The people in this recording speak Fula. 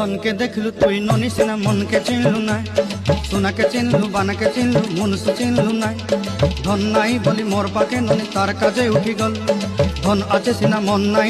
ধনকে দেখলু তুই ননি সিনা মনকে চিনলু নাই, সোনাকে চিনলু বানাকে চিনলু মনুষ্য চিনলু নাই। ধন নাই বলি মোর পাকে ননি তার কাজে উঠি গল, ধন আছে সিনা মন নাই।